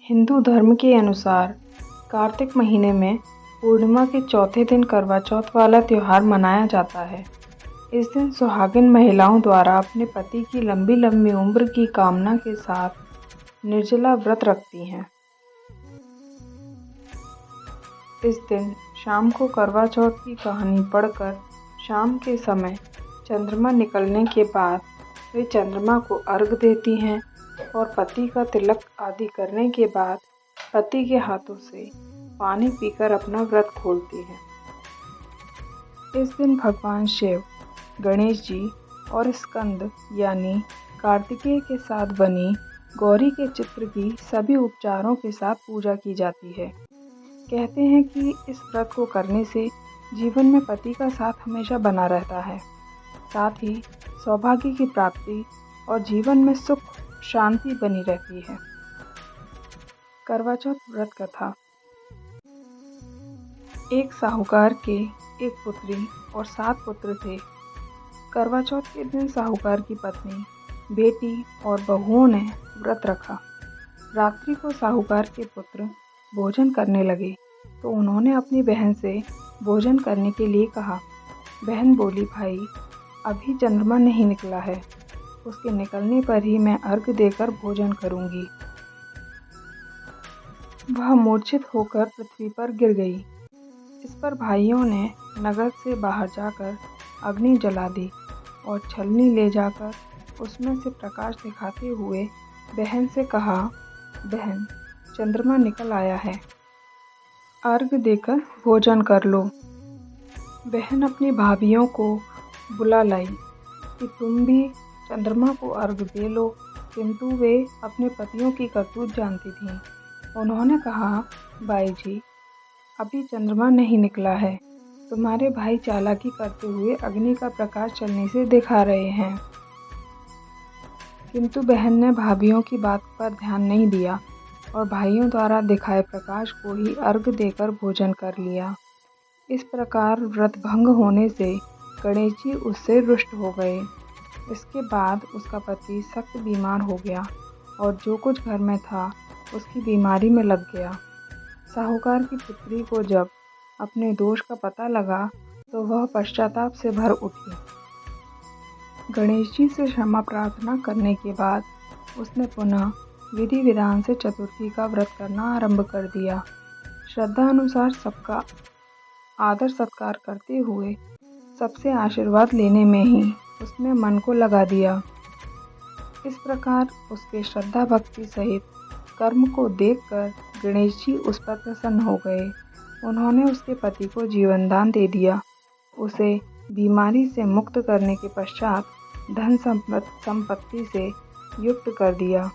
हिंदू धर्म के अनुसार कार्तिक महीने में पूर्णिमा के चौथे दिन करवा चौथ वाला त्यौहार मनाया जाता है। इस दिन सुहागिन महिलाओं द्वारा अपने पति की लंबी लंबी उम्र की कामना के साथ निर्जला व्रत रखती हैं। इस दिन शाम को करवा चौथ की कहानी पढ़कर शाम के समय चंद्रमा निकलने के बाद वे चंद्रमा को अर्घ देती हैं और पति का तिलक आदि करने के बाद पति के हाथों से पानी पीकर अपना व्रत खोलती हैं। इस दिन भगवान शिव, गणेश जी और स्कंद यानी कार्तिकेय के साथ बनी गौरी के चित्र की सभी उपचारों के साथ पूजा की जाती है। कहते हैं कि इस व्रत को करने से जीवन में पति का साथ हमेशा बना रहता है, साथ ही सौभाग्य की प्राप्ति और जीवन में सुख शांति बनी रहती है। करवा चौथ व्रत कथा। एक साहूकार के एक पुत्री और 7 पुत्र थे। करवा चौथ के दिन साहूकार की पत्नी, बेटी और बहुओं ने व्रत रखा। रात्रि को साहूकार के पुत्र भोजन करने लगे तो उन्होंने अपनी बहन से भोजन करने के लिए कहा। बहन बोली, भाई अभी चंद्रमा नहीं निकला है, उसके निकलने पर ही मैं अर्घ देकर भोजन करूंगी। वह मूर्छित होकर पृथ्वी पर गिर गई। इस पर भाइयों ने नगर से बाहर जाकर अग्नि जला दी और छलनी ले जाकर उसमें से प्रकाश दिखाते हुए बहन से कहा, बहन चंद्रमा निकल आया है, अर्घ देकर भोजन कर लो। बहन अपनी भाभियों को बुला लाई कि तुम भी चंद्रमा को अर्घ दे लो, किंतु वे अपने पतियों की करतूत जानती थीं। उन्होंने कहा, बाई जी अभी चंद्रमा नहीं निकला है, तुम्हारे भाई चालाकी करते हुए अग्नि का प्रकाश चलने से दिखा रहे हैं। किंतु बहन ने भाभियों की बात पर ध्यान नहीं दिया और भाइयों द्वारा दिखाए प्रकाश को ही अर्घ देकर भोजन कर लिया। इस प्रकार व्रत भंग होने से गणेश जी उससे रुष्ट हो गए। इसके बाद उसका पति सख्त बीमार हो गया और जो कुछ घर में था उसकी बीमारी में लग गया। साहूकार की पुत्री को जब अपने दोष का पता लगा तो वह पश्चाताप से भर उठी। गणेश जी से क्षमा प्रार्थना करने के बाद उसने पुनः विधि विधान से चतुर्थी का व्रत करना आरंभ कर दिया। श्रद्धा अनुसार सबका आदर सत्कार करते हुए सबसे आशीर्वाद लेने में ही उसने मन को लगा दिया। इस प्रकार उसके श्रद्धा भक्ति सहित कर्म को देखकर गणेश जी उस पर प्रसन्न हो गए। उन्होंने उसके पति को जीवन दान दे दिया। उसे बीमारी से मुक्त करने के पश्चात धन संपत्ति से युक्त कर दिया।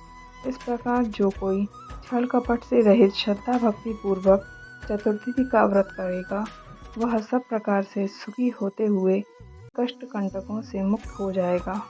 इस प्रकार जो कोई छल कपट से रहित श्रद्धा भक्ति पूर्वक चतुर्थी का व्रत करेगा वह सब प्रकार से सुखी होते हुए कष्ट कंटकों से मुक्त हो जाएगा।